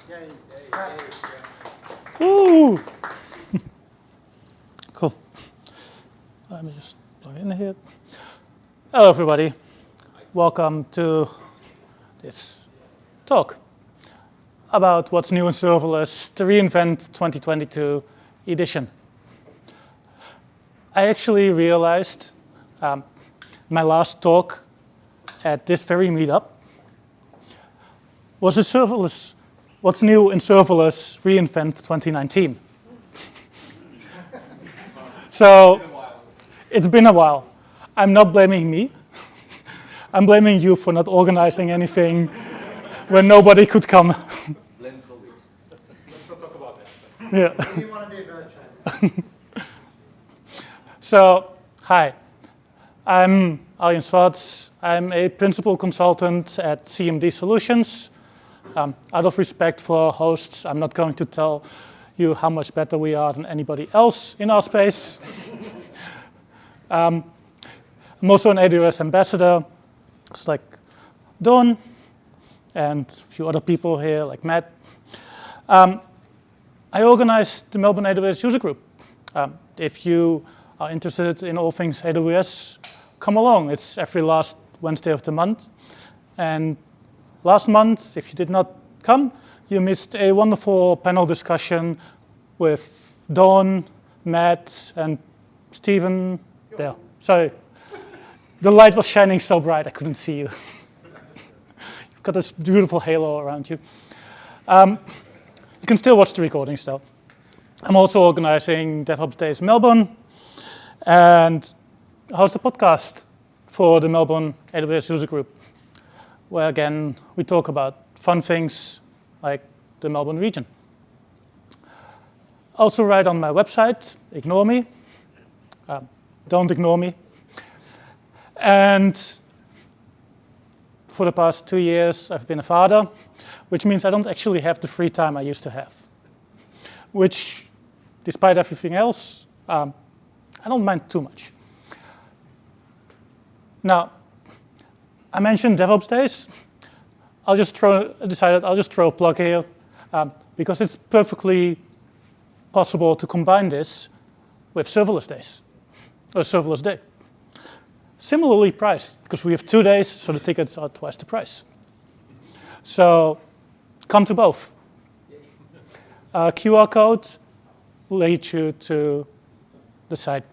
Yay. Woo! Cool. Let me just plug in here. Hello, everybody. Welcome to this talk about what's new in serverless, the reInvent 2022 edition. I actually realized my last talk at this very meetup was a serverless, what's new in serverless reInvent 2019. So it's been a while. I'm not blaming me. I'm blaming you for not organizing anything when nobody could come. Blame COVID. Let's not talk about that. Yeah. We want to be virtual. So, hi. I'm Arjen Schwarz. I'm a principal consultant at CMD Solutions. Out of respect for hosts, I'm not going to tell you how much better we are than anybody else in our space. I'm also an AWS ambassador, just like Don and a few other people here, like Matt. I organized the Melbourne AWS user group. If you are interested in all things AWS, come along. It's every last Wednesday of the month. And last month, if you did not come, you missed a wonderful panel discussion with Dawn, Matt, and Stephen. There. Sorry. The light was shining so bright I couldn't see you. You've got this beautiful halo around you. You can still watch the recordings though. I'm also organizing DevOps Days Melbourne and host a podcast for the Melbourne AWS user group, where again, we talk about fun things like the Melbourne region. Also write on my website, ignore me. Don't ignore me. And for the past 2 years, I've been a father, which means I don't actually have the free time I used to have, which, despite everything else, I don't mind too much. Now, I mentioned DevOps Days. Decided I'll just throw a plug here because it's perfectly possible to combine this with Serverless Days, or Serverless Day. Similarly priced, because we have 2 days, so the tickets are twice the price. So come to both. QR code will lead you to the site.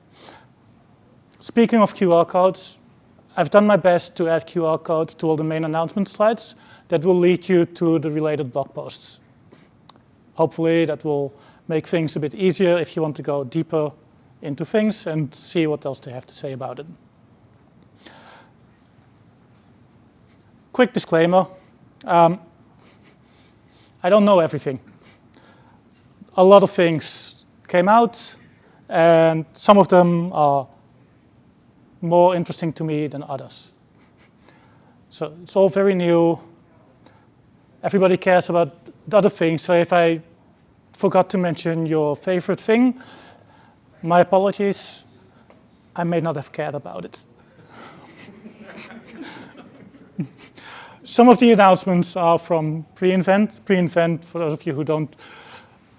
Speaking of QR codes, I've done my best to add QR codes to all the main announcement slides that will lead you to the related blog posts. Hopefully that will make things a bit easier if you want to go deeper into things and see what else they have to say about it. Quick disclaimer, I don't know everything. A lot of things came out, and some of them are more interesting to me than others. So it's all very new. Everybody cares about the other things, so if I forgot to mention your favorite thing, my apologies. I may not have cared about it. Some of the announcements are from pre-invent. Pre-invent, for those of you who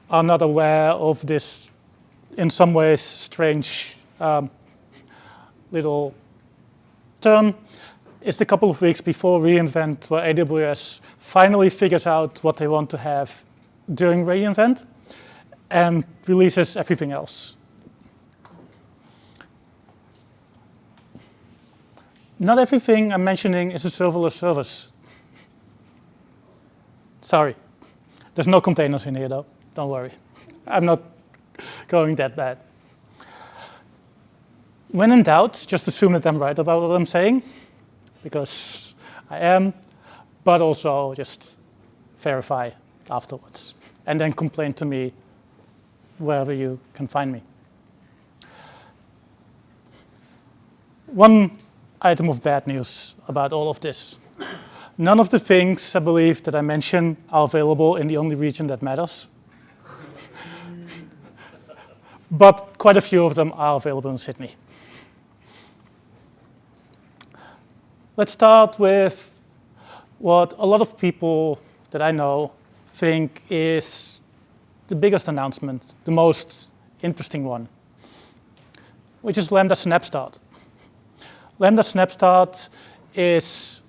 are not aware of this, in some ways, strange little term, is a couple of weeks before reInvent, where AWS finally figures out what they want to have during reInvent and releases everything else. Not everything I'm mentioning is a serverless service. Sorry. There's no containers in here, though. Don't worry. I'm not going that bad. When in doubt, just assume that I'm right about what I'm saying, because I am, but also just verify afterwards, and then complain to me wherever you can find me. One item of bad news about all of this. None of the things I believe that I mention are available in the only region that matters. But quite a few of them are available in Sydney. Let's start with what a lot of people that I know think is the biggest announcement, the most interesting one, which is Lambda SnapStart. Lambda SnapStart is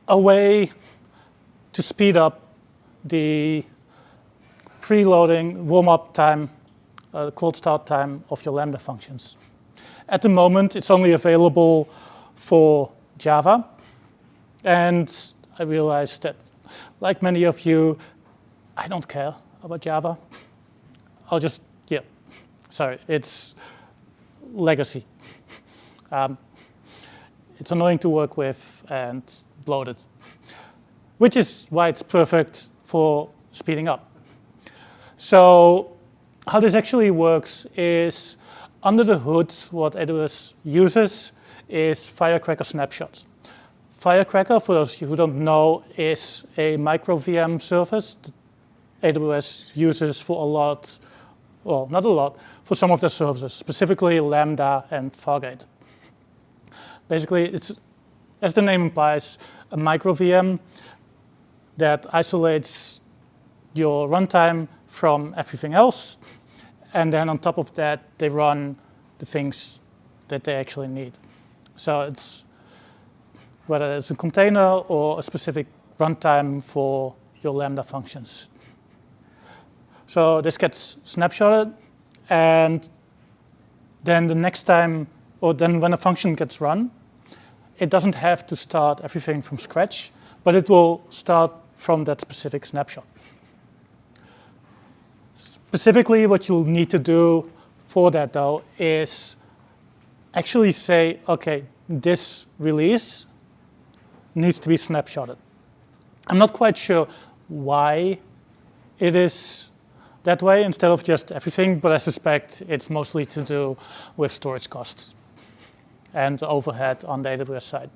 a way to speed up the preloading, warm-up time, cold start time of your Lambda functions. At the moment, it's only available for Java. And I realized that, like many of you, I don't care about Java. It's legacy. It's annoying to work with and bloated, which is why it's perfect for speeding up. So how this actually works is, under the hood, what AWS uses is Firecracker snapshots. Firecracker, for those of you who don't know, is a micro VM service that AWS uses for a lot, well, not a lot, for some of their services, specifically Lambda and Fargate. Basically, it's, as the name implies, a micro VM that isolates your runtime from everything else, and then on top of that, they run the things that they actually need. So it's whether it's a container or a specific runtime for your Lambda functions. So this gets snapshotted, and then the next time, or then when a function gets run, it doesn't have to start everything from scratch, but it will start from that specific snapshot. Specifically, what you'll need to do for that, though, is actually say, OK, this release needs to be snapshotted. I'm not quite sure why it is that way instead of just everything, but I suspect it's mostly to do with storage costs and overhead on the AWS side.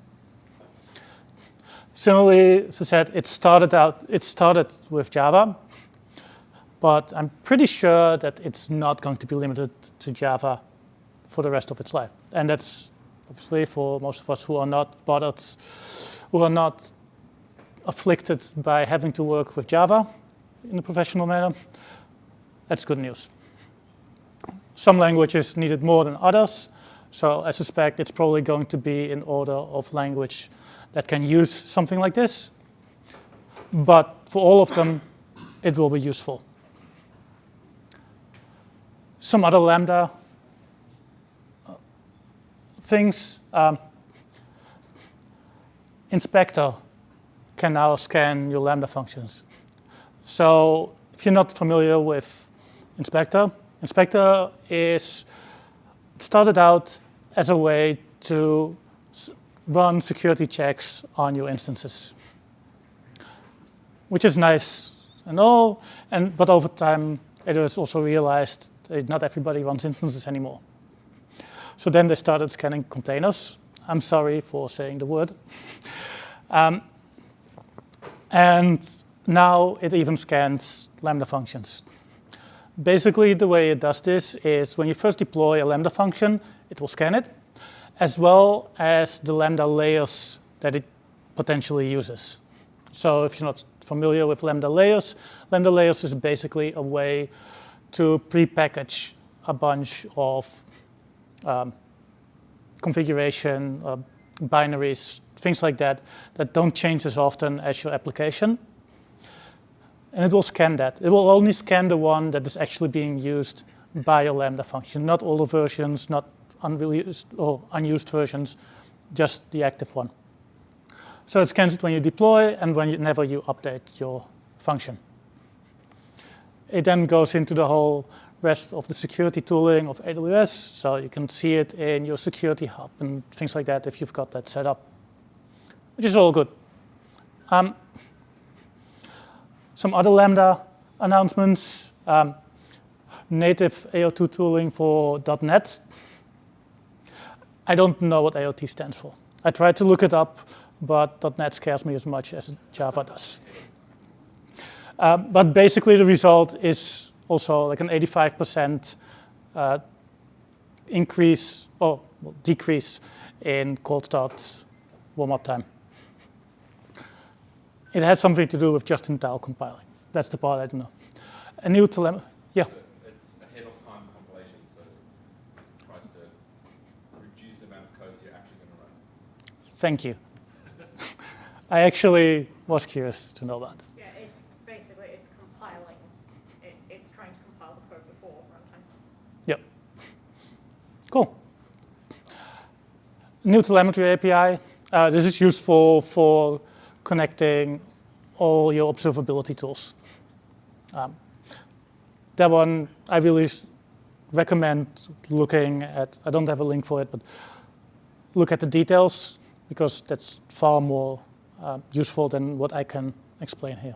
Similarly, as I said, it started with Java, but I'm pretty sure that it's not going to be limited to Java for the rest of its life. And that's obviously for most of us who are not bothered, who are not afflicted by having to work with Java in a professional manner. That's good news. Some languages need it more than others, so I suspect it's probably going to be in order of language that can use something like this. But for all of them, it will be useful. Some other Lambda things. Inspector can now scan your Lambda functions. So if you're not familiar with Inspector, Inspector started out as a way to run security checks on your instances, which is nice and all, but over time, AWS also realized that not everybody runs instances anymore. So then they started scanning containers. I'm sorry for saying the word. And now it even scans Lambda functions. Basically, the way it does this is when you first deploy a Lambda function, it will scan it, as well as the Lambda layers that it potentially uses. So if you're not familiar with Lambda layers is basically a way to pre-package a bunch of configuration, binaries, things like that, that don't change as often as your application. And it will scan that. It will only scan the one that is actually being used by your Lambda function, not all the versions, not unreleased or unused versions, just the active one. So it scans it when you deploy and whenever you update your function. It then goes into the whole rest of the security tooling of AWS, so you can see it in your security hub and things like that if you've got that set up, which is all good. Some other Lambda announcements. Native AO2 tooling for .NET. I don't know what AOT stands for. I tried to look it up, but .NET scares me as much as Java does. But basically the result is also like an 85% increase or decrease in cold start warm-up time. It has something to do with just-in-time compiling. That's the part I don't know. A new telemetry, yeah. It's ahead of time compilation, so it tries to reduce the amount of code you're actually going to run. Thank you. I actually was curious to know that. Yeah, basically it's compiling. It's trying to compile the code before runtime. Yep. Cool. New telemetry API. This is useful for connecting all your observability tools. That one I really recommend looking at. I don't have a link for it, but look at the details because that's far more useful than what I can explain here.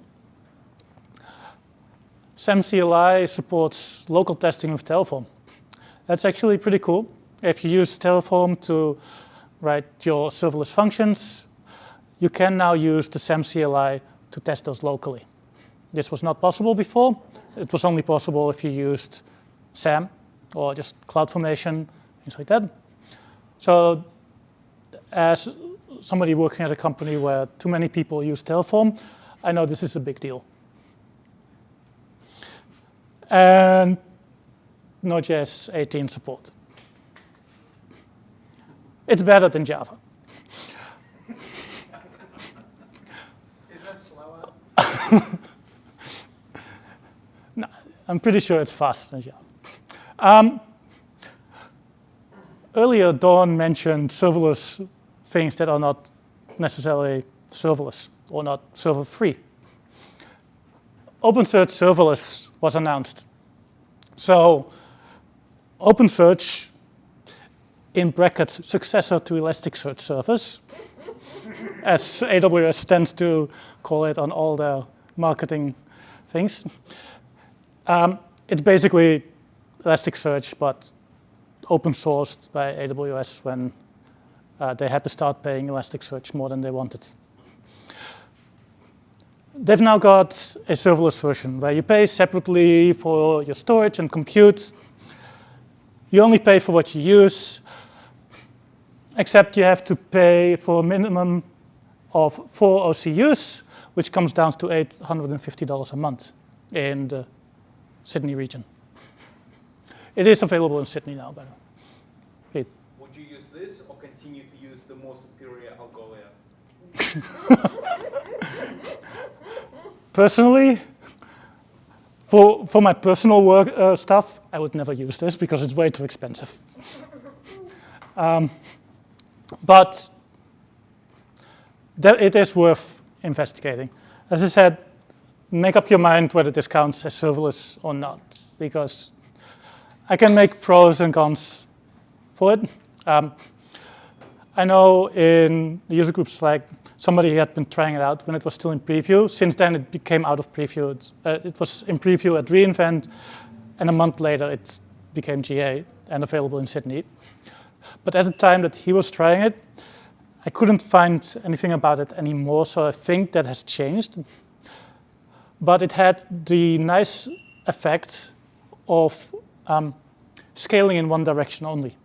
SAM CLI supports local testing with Terraform. That's actually pretty cool. If you use Terraform to write your serverless functions, you can now use the SAM CLI to test those locally. This was not possible before. It was only possible if you used SAM or just CloudFormation, things like that. So as somebody working at a company where too many people use Terraform, I know this is a big deal. And Node.js 18 support. It's better than Java. Is that slower? No, I'm pretty sure it's faster than Java. Earlier, Dawn mentioned serverless things that are not necessarily serverless or not server-free. OpenSearch Serverless was announced. So OpenSearch, in brackets, successor to Elasticsearch service, as AWS tends to call it on all their marketing things. It's basically Elasticsearch, but open sourced by AWS when they had to start paying Elasticsearch more than they wanted. They've now got a serverless version where you pay separately for your storage and compute. You only pay for what you use, except you have to pay for a minimum of 4 OCUs, which comes down to $850 a month in the Sydney region. It is available in Sydney now, by the way. Would you use this or continue to use the more superior Algolia? Personally, for my personal work stuff, I would never use this because it's way too expensive. But it is worth investigating. As I said, make up your mind whether this counts as serverless or not, because I can make pros and cons for it. I know in the user groups, like somebody had been trying it out when it was still in preview. Since then, it became out of preview. It was in preview at reInvent, and a month later, it became GA and available in Sydney. But at the time that he was trying it, I couldn't find anything about it anymore, so I think that has changed. But it had the nice effect of scaling in one direction only.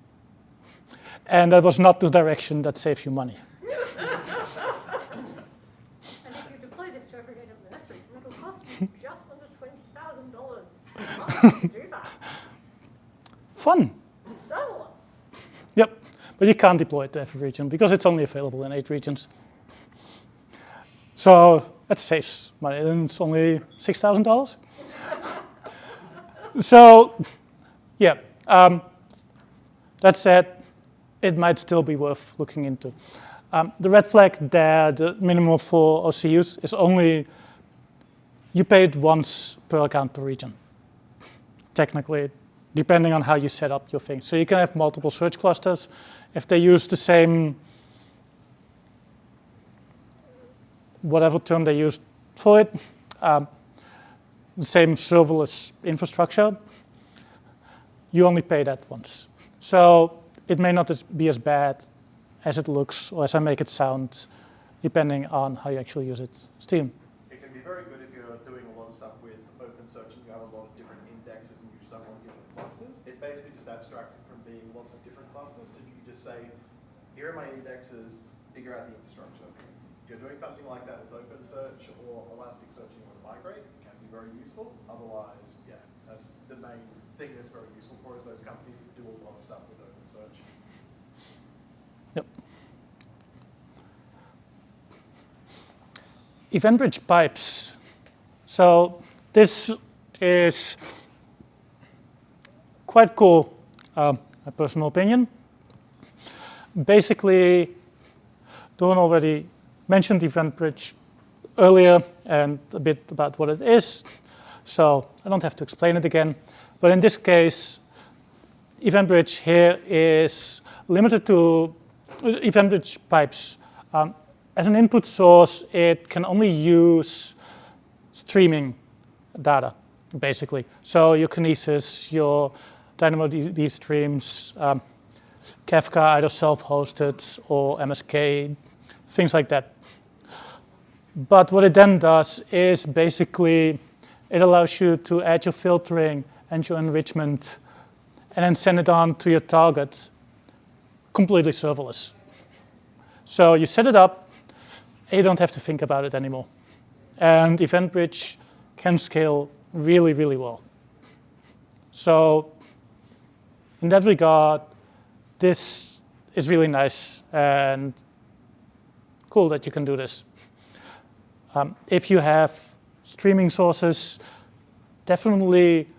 And that was not the direction that saves you money. And if you deploy this to every AWS region, it'll cost you just under $20,000 a month to do that. Fun. Serverless. Yep, but you can't deploy it to every region because it's only available in 8 regions. So that saves money, and it's only $6,000. So, yeah, that said, it might still be worth looking into. The red flag there, the minimum of 4 OCUs, is only you pay it once per account per region, technically, depending on how you set up your thing. So you can have multiple search clusters. If they use the same, whatever term they used for it, the same serverless infrastructure, you only pay that once. So it may not be as bad as it looks or as I make it sound, depending on how you actually use it. Steam. It can be very good if you're doing a lot of stuff with OpenSearch and you have a lot of different indexes and you just don't want to deal with clusters. It basically just abstracts it from being lots of different clusters. So you can just say, here are my indexes, figure out the infrastructure. If you're doing something like that with OpenSearch or Elasticsearch and you want to migrate, it can be very useful. Otherwise, yeah, that's the main thing that's very useful for us, those companies that do a lot of stuff with OpenSearch. Yep. Event-bridge pipes. So this is quite cool, my personal opinion. Basically, Dawn already mentioned event-bridge earlier and a bit about what it is, so I don't have to explain it again. But in this case, event-bridge here is limited to event-bridge pipes. As an input source, it can only use streaming data, basically. So your Kinesis, your DynamoDB streams, Kafka, either self-hosted or MSK, things like that. But what it then does is basically it allows you to add your filtering and your enrichment and then send it on to your target completely serverless. So you set it up, and you don't have to think about it anymore. And EventBridge can scale really, really well. So in that regard, this is really nice and cool that you can do this. If you have streaming sources, definitely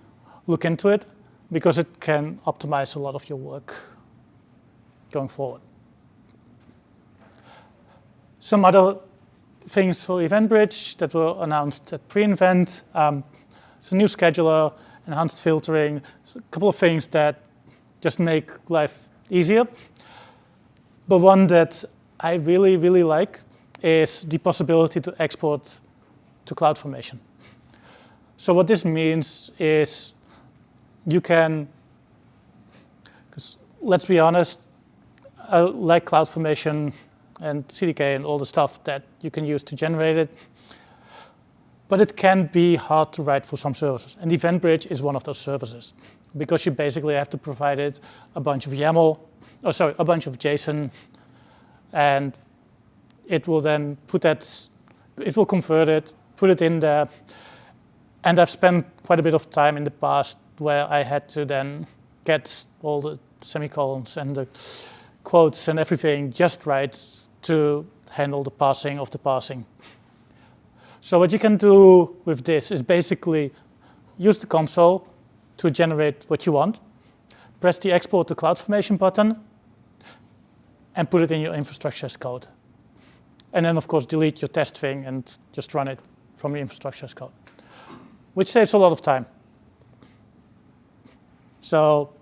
look into it because it can optimize a lot of your work going forward. Some other things for EventBridge that were announced at pre-invent. So new scheduler, enhanced filtering, so a couple of things that just make life easier. But one that I really, really like is the possibility to export to CloudFormation. So what this means is you can, because let's be honest, I like CloudFormation and CDK and all the stuff that you can use to generate it, but it can be hard to write for some services. And EventBridge is one of those services because you basically have to provide it a bunch of YAML, a bunch of JSON, and it will then it will convert it, put it in there. And I've spent quite a bit of time in the past where I had to then get all the semicolons and the quotes and everything just right to handle the parsing of the parsing. So what you can do with this is basically use the console to generate what you want, press the export to CloudFormation button, and put it in your infrastructure as code. And then, of course, delete your test thing and just run it from your infrastructure as code, which saves a lot of time. So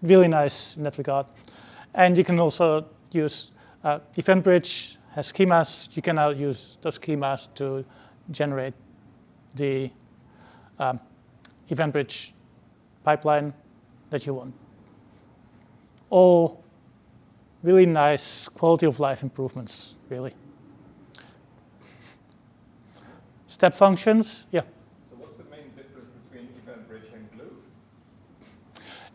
really nice in that regard. And you can also use EventBridge has schemas. You can now use those schemas to generate the EventBridge pipeline that you want. All really nice quality of life improvements, really. Step functions, yeah. So what's the main difference between EventBridge and Glue?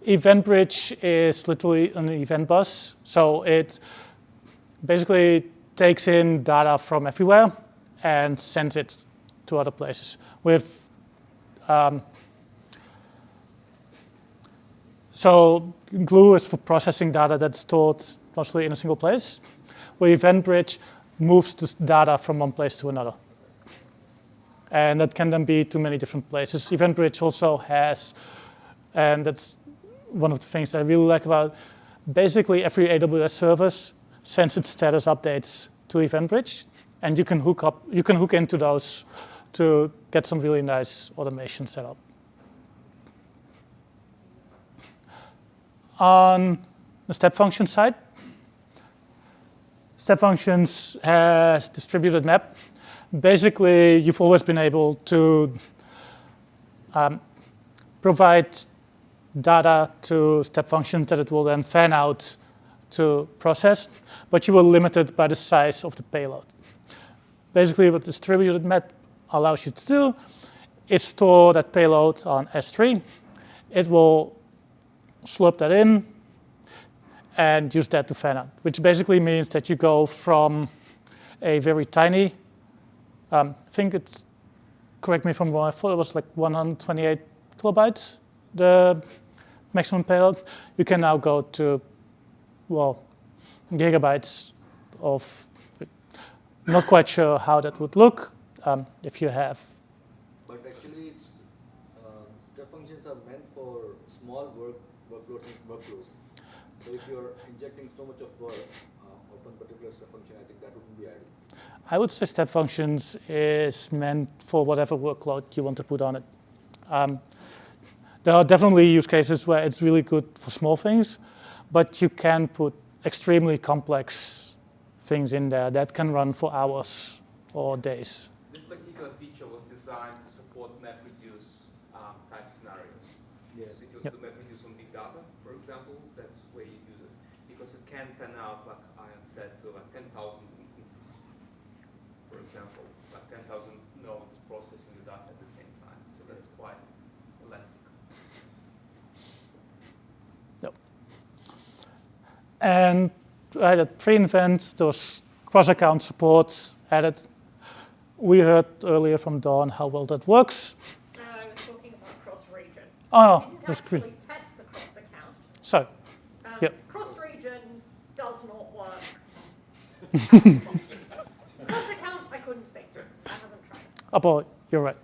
EventBridge is literally an event bus. So it basically takes in data from everywhere and sends it to other places. So Glue is for processing data that's stored mostly in a single place, where EventBridge moves this data from one place to another. And that can then be to many different places. EventBridge also has, and that's one of the things I really like about, basically every AWS service sends its status updates to EventBridge, and you can hook into those to get some really nice automation set up. On the step function side, step functions has distributed map. Basically, you've always been able to provide data to step functions that it will then fan out to process, but you were limited by the size of the payload. Basically, what distributed map allows you to do is store that payload on S3. It will slurp that in and use that to fan out, which basically means that you go from a very tiny, I think it's correct me if I'm wrong, I thought it was like 128 kilobytes, the maximum payload. You can now go to, well, gigabytes of, not quite sure how that would look if you have. But actually, it's, step functions are meant for small workflows. So if you're injecting so much of work of one particular step function, I think that wouldn't be ideal. I would say step functions is meant for whatever workload you want to put on it. There are definitely use cases where it's really good for small things, but you can put extremely complex things in there that can run for hours or days. This particular feature was designed to support MapReduce type scenarios. Yeah. So if you want to MapReduce on big data, for example, that's where you use it. Because it can fan out, like Arjen said, to like 10,000 instances, for example, like 10,000 nodes processing the data at the same time. So that's quite elastic. Yep. And right at pre-invent, there was cross-account support added. We heard earlier from Dawn how well that works. I was talking about cross-region. Oh, I that's didn't great. actually test the cross-account. So, yep. Cross-region does not work. Cross-account, I couldn't speak to. I haven't tried it. Oh boy, you're right.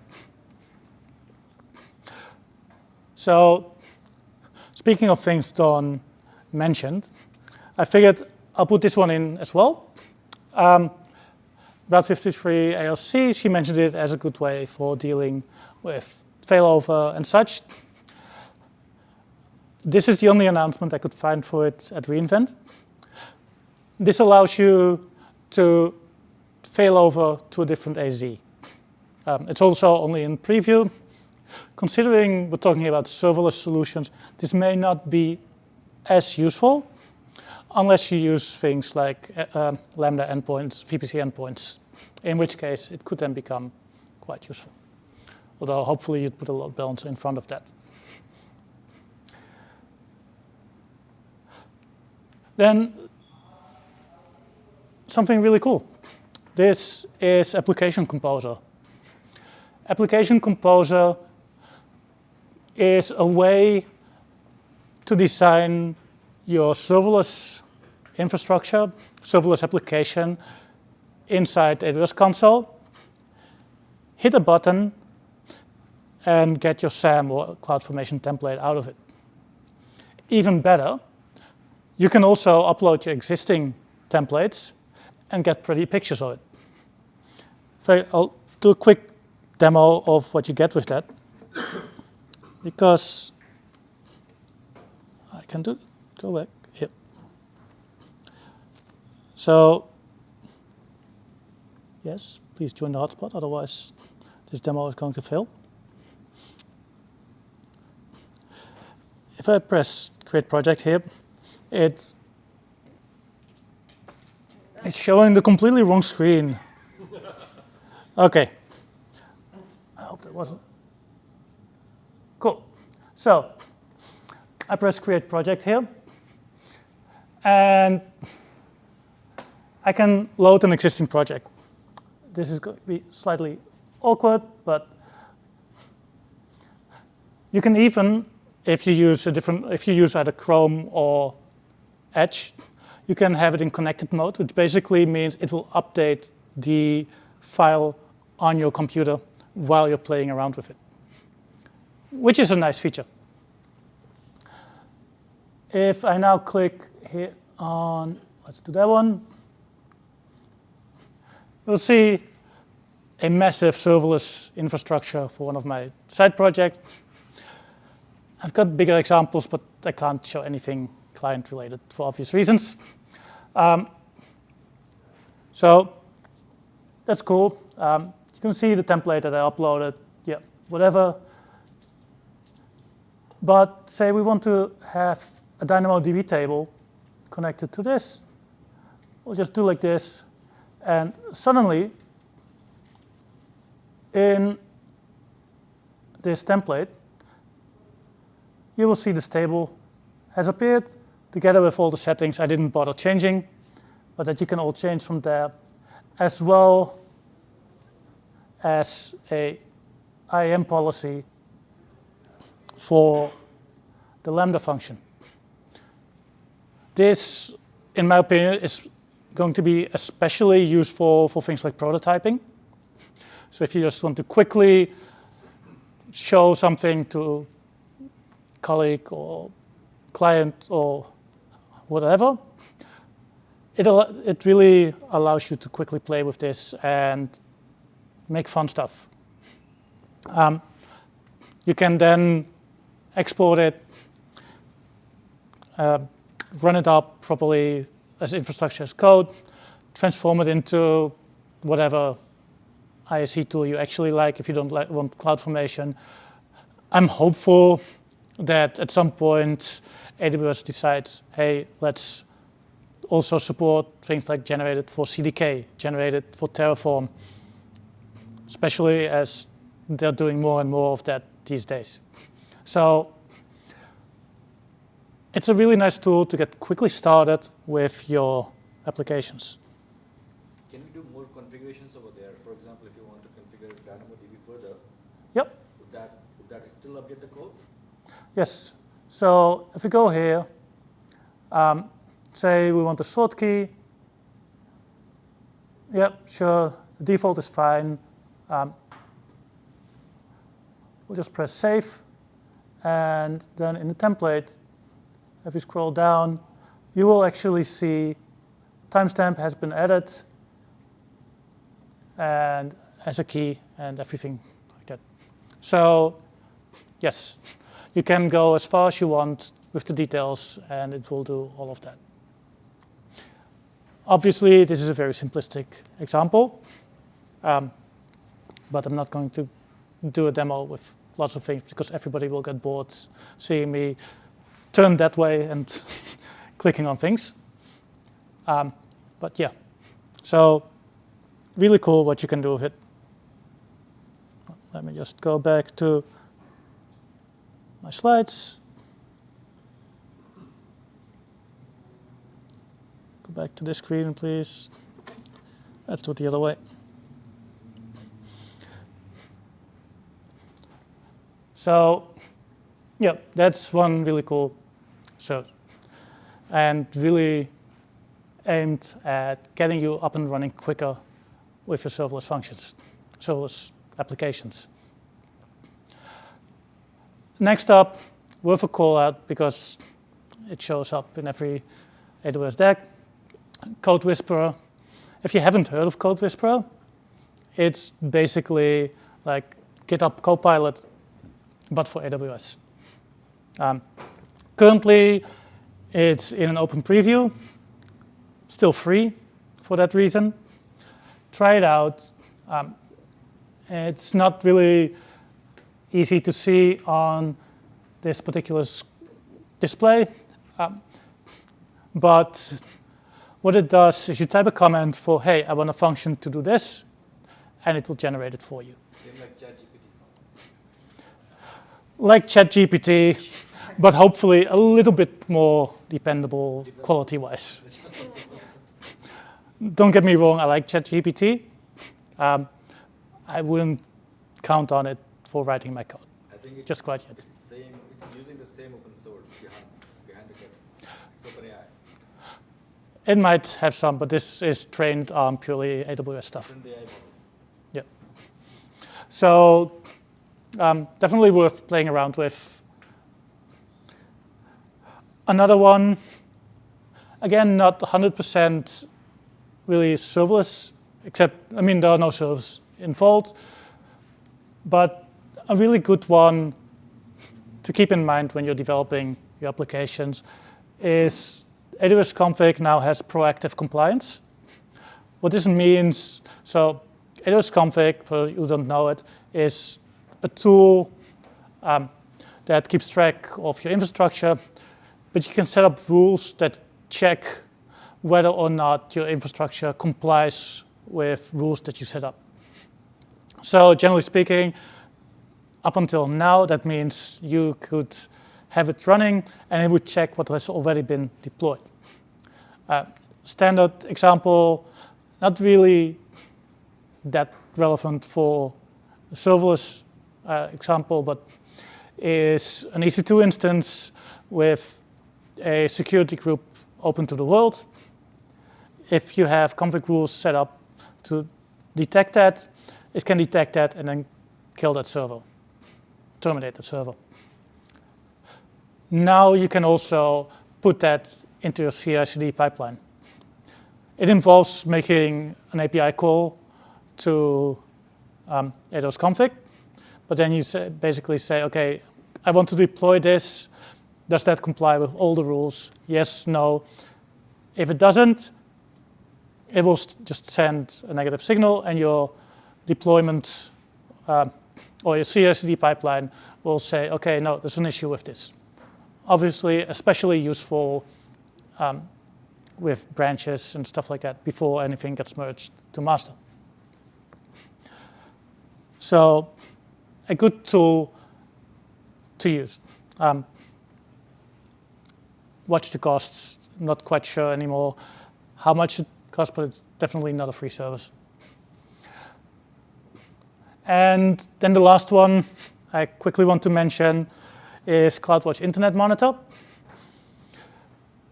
So, speaking of things Dawn mentioned, I figured I'll put this one in as well. Route 53 ALC, she mentioned it as a good way for dealing with failover and such. This is the only announcement I could find for it at reInvent. This allows you to fail over to a different AZ. It's also only in preview. Considering we're talking about serverless solutions, this may not be as useful unless you use things like Lambda endpoints, VPC endpoints, in which case it could then become quite useful. Although hopefully you'd put a load balancer in front of that. Then something really cool. This is Application Composer. Application Composer is a way to design your serverless infrastructure, serverless application inside AWS console, hit a button, and get your SAM or CloudFormation template out of it. Even better, you can also upload your existing templates and get pretty pictures of it. So I'll do a quick demo of what you get with that, because I can go back here. So yes, please join the hotspot, otherwise this demo is going to fail. If I press create project here, it's showing the completely wrong screen. Okay. I hope that wasn't. Cool. So I press create project here, and I can load an existing project. This is going to be slightly awkward, but you can even, if you use either Chrome or Edge, you can have it in connected mode, which basically means it will update the file on your computer while you're playing around with it, which is a nice feature. If I now click here on, let's do that one, you'll see a massive serverless infrastructure for one of my side projects. I've got bigger examples, but I can't show anything client-related for obvious reasons. So that's cool. You can see the template that I uploaded, yeah, whatever. But say we want to have a DynamoDB table connected to this. We'll just do like this, and suddenly in this template, you will see this table has appeared together with all the settings I didn't bother changing, but that you can all change from there, as well as a IAM policy for the Lambda function. This, in my opinion, is going to be especially useful for things like prototyping. So if you just want to quickly show something to colleague or client or whatever, it really allows you to quickly play with this and make fun stuff. You can then export it, run it up properly as infrastructure as code, transform it into whatever ISC tool you actually like if you don't want CloudFormation. I'm hopeful that at some point AWS decides, hey, let's also support things like generated for CDK, generated for Terraform, especially as they're doing more and more of that these days. So it's a really nice tool to get quickly started with your applications. Can we do more configurations over there? For example, if you want to configure DynamoDB further, Yep. would that still update the code? Yes. So if we go here, say we want a sort key. Yep, sure. The default is fine. We'll just press save. And then in the template, if you scroll down, you will actually see timestamp has been added and as a key and everything like that. So yes, you can go as far as you want with the details and it will do all of that. Obviously, this is a very simplistic example, but I'm not going to do a demo with lots of things because everybody will get bored seeing me turn that way and clicking on things. But yeah, so really cool what you can do with it. Let me just go back to my slides. Go back to this screen, please. Let's do it the other way. So yeah, that's one really cool service and really aimed at getting you up and running quicker with your serverless functions, serverless applications. Next up, worth a call out because it shows up in every AWS deck, Code Whisperer. If you haven't heard of Code Whisperer, it's basically like GitHub Copilot, but for AWS. Currently, it's in an open preview, still free for that reason. Try it out. It's not really easy to see on this particular display, but what it does is you type a comment for, hey, I want a function to do this, and it will generate it for you. Same like ChatGPT. Like ChatGPT, but hopefully a little bit more dependable quality-wise. Don't get me wrong, I like ChatGPT. I wouldn't count on it for writing my code, I think it's just quite yet. It's using the same open source behind the code. It's OpenAI. It might have some, but this is trained on purely AWS stuff. Different AI model. Yeah. So definitely worth playing around with. Another one, again, not 100% really serverless, except, I mean, there are no servers involved, but a really good one to keep in mind when you're developing your applications is AWS Config now has proactive compliance. What this means, so AWS Config, for those who don't know it, is a tool that keeps track of your infrastructure, but you can set up rules that check whether or not your infrastructure complies with rules that you set up. So generally speaking, up until now, that means you could have it running and it would check what has already been deployed. Standard example, not really that relevant for serverless example, but is an EC2 instance with a security group open to the world. If you have config rules set up to detect that, it can detect that and then kill that server, terminate the server. Now you can also put that into your CI/CD pipeline. It involves making an API call to AWS config, but then you basically say, okay, I want to deploy this. Does that comply with all the rules? Yes, no. If it doesn't, it will just send a negative signal, and your deployment or your CI/CD pipeline will say, okay, no, there's an issue with this. Obviously, especially useful with branches and stuff like that before anything gets merged to master. So a good tool to use. Watch the costs. Not quite sure anymore how much it costs, but it's definitely not a free service. And then the last one I quickly want to mention is CloudWatch Internet Monitor.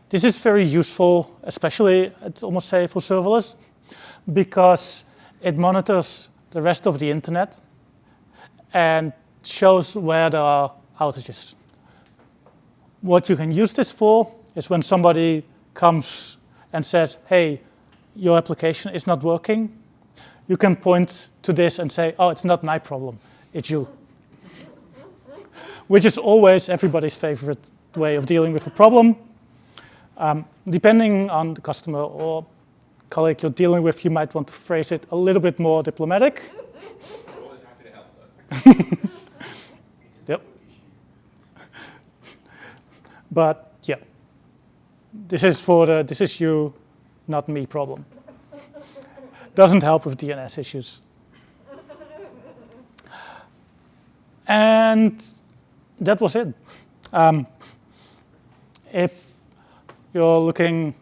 This is very useful, especially, I'd almost say, for serverless, because it monitors the rest of the internet and shows where there are outages. What you can use this for is when somebody comes and says, hey, your application is not working, you can point to this and say, oh, it's not my problem, it's you. Which is always everybody's favorite way of dealing with a problem. Depending on the customer or colleague you're dealing with, you might want to phrase it a little bit more diplomatic. We're always happy to help, though. Yep. But yeah, this is you, not me problem. Doesn't help with DNS issues. And that was it. If you're looking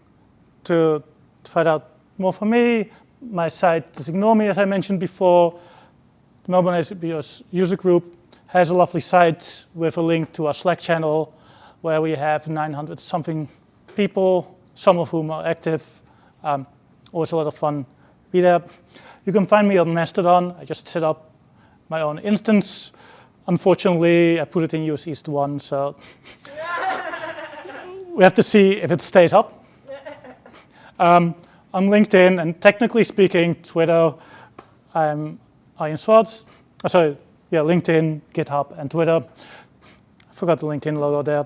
to find out more from me, my site is Ignore Me, as I mentioned before. The Melbourne AWS user group has a lovely site with a link to our Slack channel where we have 900 something people, some of whom are active. Always a lot of fun. Be there. You can find me on Mastodon. I just set up my own instance. Unfortunately, I put it in US East 1, so we have to see if it stays up. On LinkedIn, and technically speaking, Twitter, I'm Arjen Schwarz. LinkedIn, GitHub, and Twitter. I forgot the LinkedIn logo there.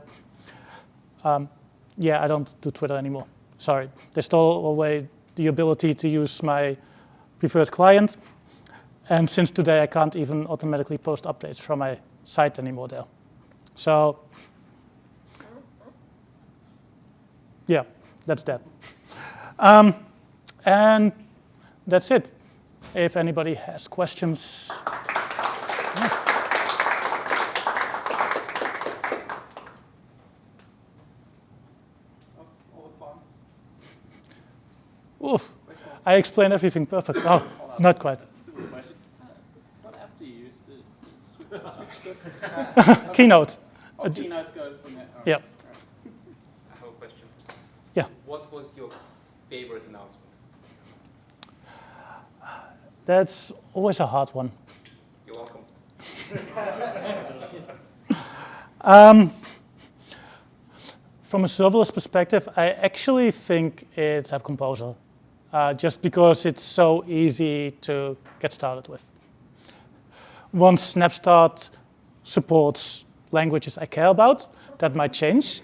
I don't do Twitter anymore. Sorry. They stole away the ability to use my preferred client. And since today, I can't even automatically post updates from my site anymore there. So, yeah, that's that. And that's it. If anybody has questions. Oof, I explained everything perfect. Oh, not quite. What app do you use to switch to? Keynote. Keynote goes on that. Right. Yeah. I have a question. Yeah. What was your favorite announcement? That's always a hard one. You're welcome. From a serverless perspective, I actually think it's App Composer, just because it's so easy to get started with. Once SnapStart supports languages I care about, that might change.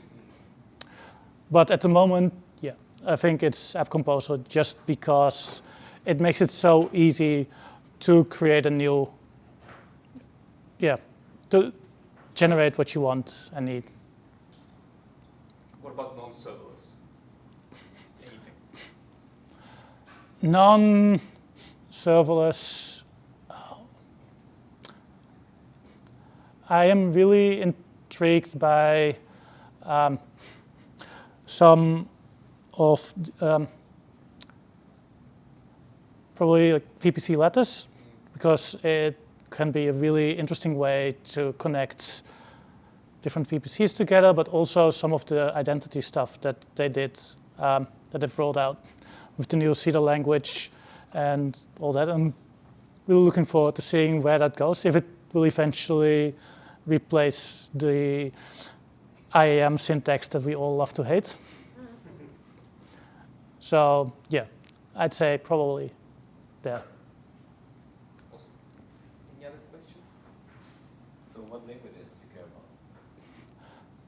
But at the moment, yeah, I think it's App Composer just because it makes it so easy to create a new, to generate what you want and need. What about non-serverless? Just anything. Non-serverless. I am really intrigued by some of probably like VPC letters, because it can be a really interesting way to connect different VPCs together, but also some of the identity stuff that they did, that they've rolled out with the new Cedar language and all that. I'm really looking forward to seeing where that goes, if it will eventually replace the IAM syntax that we all love to hate. So yeah, I'd say probably there. Awesome. Any other questions? So what languages you care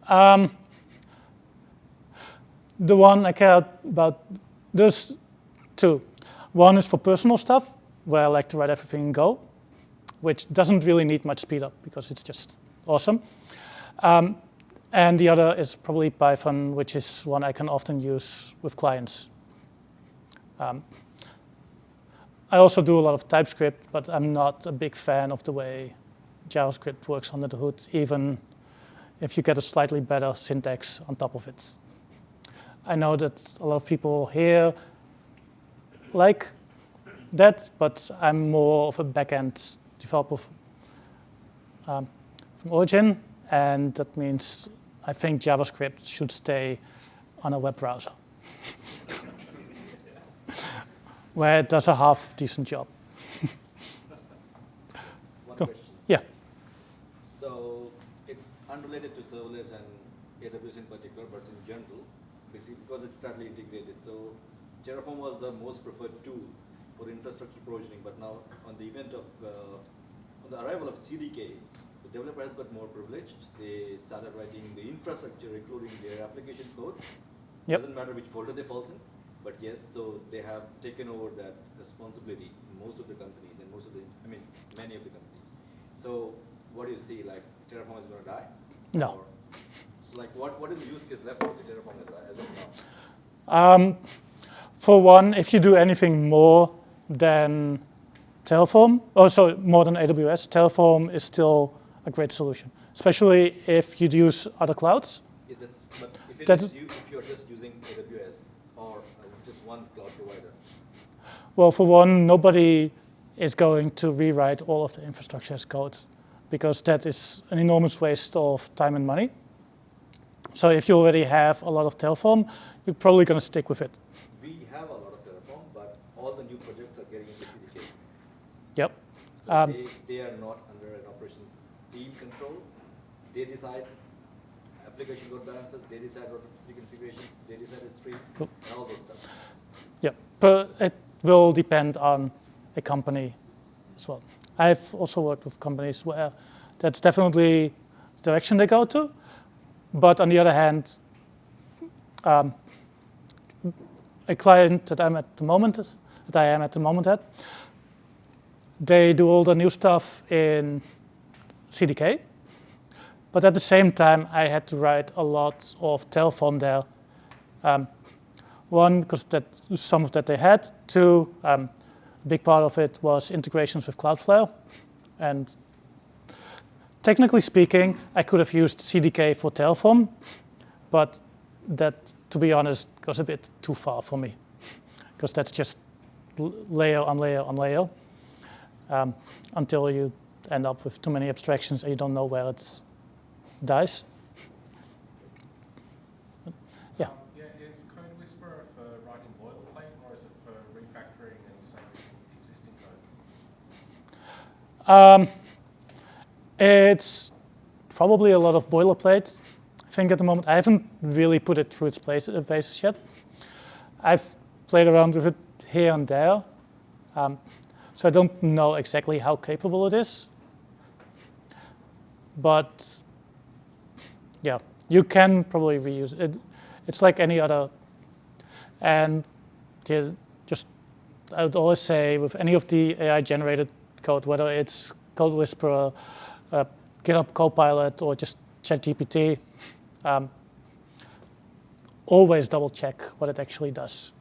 about? The one I care about, there's two. One is for personal stuff, where I like to write everything in Go, which doesn't really need much speed up because it's just awesome. And the other is probably Python, which is one I can often use with clients. I also do a lot of TypeScript, but I'm not a big fan of the way JavaScript works under the hood, even if you get a slightly better syntax on top of it. I know that a lot of people here like that, but I'm more of a back-end developer from origin, and that means I think JavaScript should stay on a web browser, where it does a half-decent job. One Go. question. Yeah. So it's unrelated to serverless and AWS in particular, but in general, basically because it's tightly integrated. So Terraform was the most preferred tool for infrastructure provisioning, but now on the arrival of CDK, the developer has got more privileged. They started writing the infrastructure, including their application code. Yep. Doesn't matter which folder they falls in, but yes, so they have taken over that responsibility in most of the companies and many of the companies. So what do you see, like Terraform is going to die? No. Or, so like what is the use case left of the Terraform as of now? For one, if you do anything more than Terraform, more than AWS, Terraform is still a great solution, especially if you use other clouds. Yeah, but if you're just using AWS or just one cloud provider. Well, for one, nobody is going to rewrite all of the infrastructure as code, because that is an enormous waste of time and money. So if you already have a lot of Terraform, you're probably going to stick with it. We have a lot of Terraform, but all the new projects are getting into CDK. Yep. So they are not under an operations team control. They decide application load balances, they decide route configurations, they decide S3, Cool. and all those stuff. Yeah, but it will depend on a company as well. I've also worked with companies where that's definitely the direction they go to, but on the other hand, a client that I am at the moment at, they do all the new stuff in CDK, but at the same time, I had to write a lot of Terraform there. One, because some of that they had. Two, a big part of it was integrations with Cloudflare. And technically speaking, I could have used CDK for Terraform, but that, to be honest, goes a bit too far for me, because that's just layer on layer on layer, until you end up with too many abstractions and you don't know where it dies. Yeah. Is Code Whisperer for writing boilerplate, or is it for refactoring and saving existing code? It's probably a lot of boilerplate. I think at the moment I haven't really put it through its paces yet. I've played around with it here and there, so I don't know exactly how capable it is. But yeah, you can probably reuse it. It's like any other. And I would always say with any of the AI-generated code, whether it's Code Whisperer, GitHub Copilot, or just ChatGPT, always double check what it actually does.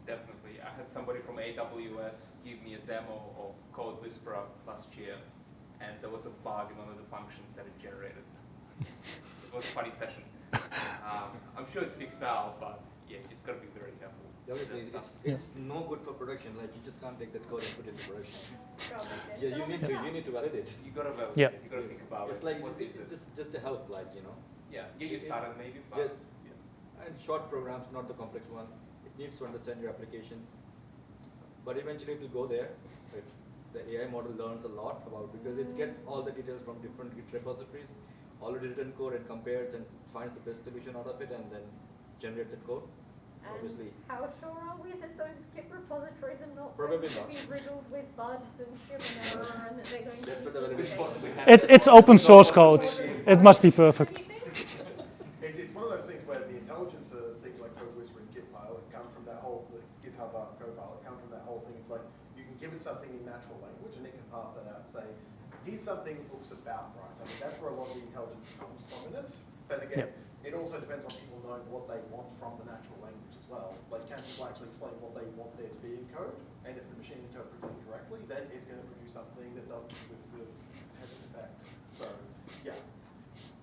Yeah, definitely. I had somebody from AWS give me a demo of Code Whisperer last year, and there was a bug in one of the functions that it generated. It was a funny session. I'm sure it's fixed now, but yeah, you just gotta be very careful. Obviously, it's no good for production. Like you just can't take that code and put it into production. Yeah, you need to validate. You gotta validate. Yeah. You gotta think about It's it. like What it's is it? just a help, like you know. Yeah, get you started maybe. But Just and short programs, not the complex one. It needs to understand your application, but eventually it will go there. If the AI model learns a lot about because it gets all the details from different Git repositories, already written code, and compares and finds the best solution out of it, and then generate the code. Obviously. And how sure are we that those Git repositories are not Probably going to not. be riddled with bugs and human error and that they're going That's to what the be validation integrated? It's open source code. It must be perfect. It's one of those things where the intelligence of things like Code Whisper and Gitpilot come from that whole, the GitHub Copilot come from that whole thing of like, you can give it something in natural language and it can pass that out and say, here's something it looks about right. I mean, that's where a lot of the intelligence comes from in it. But again, it also depends on people knowing what they want from the natural language as well. Like, can people actually explain what they want there to be in code? And if the machine interprets it correctly, then it's going to produce something that doesn't twist the intended effect. So, yeah.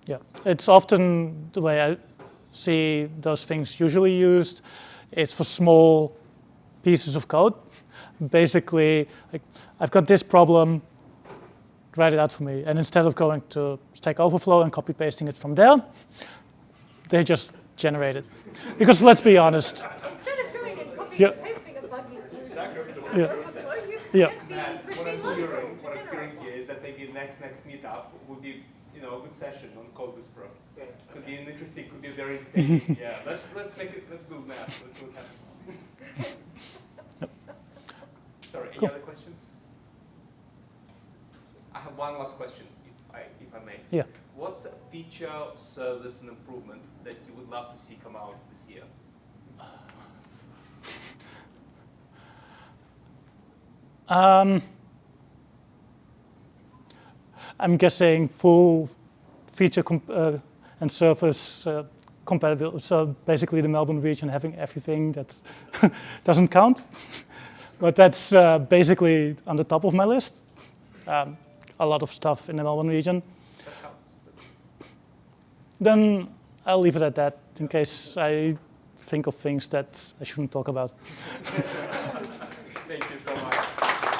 Yeah, it's often the way I see those things usually used. It's for small pieces of code. Basically, like, I've got this problem, write it out for me. And instead of going to Stack Overflow and copy pasting it from there, they just generate it. Because let's be honest. Instead of going and copying and pasting a buggy solution, Yeah. What I'm hearing here is that maybe next meetup would be, you know, a good session on Code Whisper. Could be an interesting, could be very entertaining. Yeah, let's build an app. Let's see what happens. Sorry, any other questions? I have one last question, if I may. Yeah. What's a feature, service, and improvement that you would love to see come out this year? I'm guessing full feature and service compatibility. So basically the Melbourne region having everything that doesn't count. But that's basically on the top of my list. A lot of stuff in the Melbourne region. That counts. Then I'll leave it at that in case I think of things that I shouldn't talk about. Thank you so much.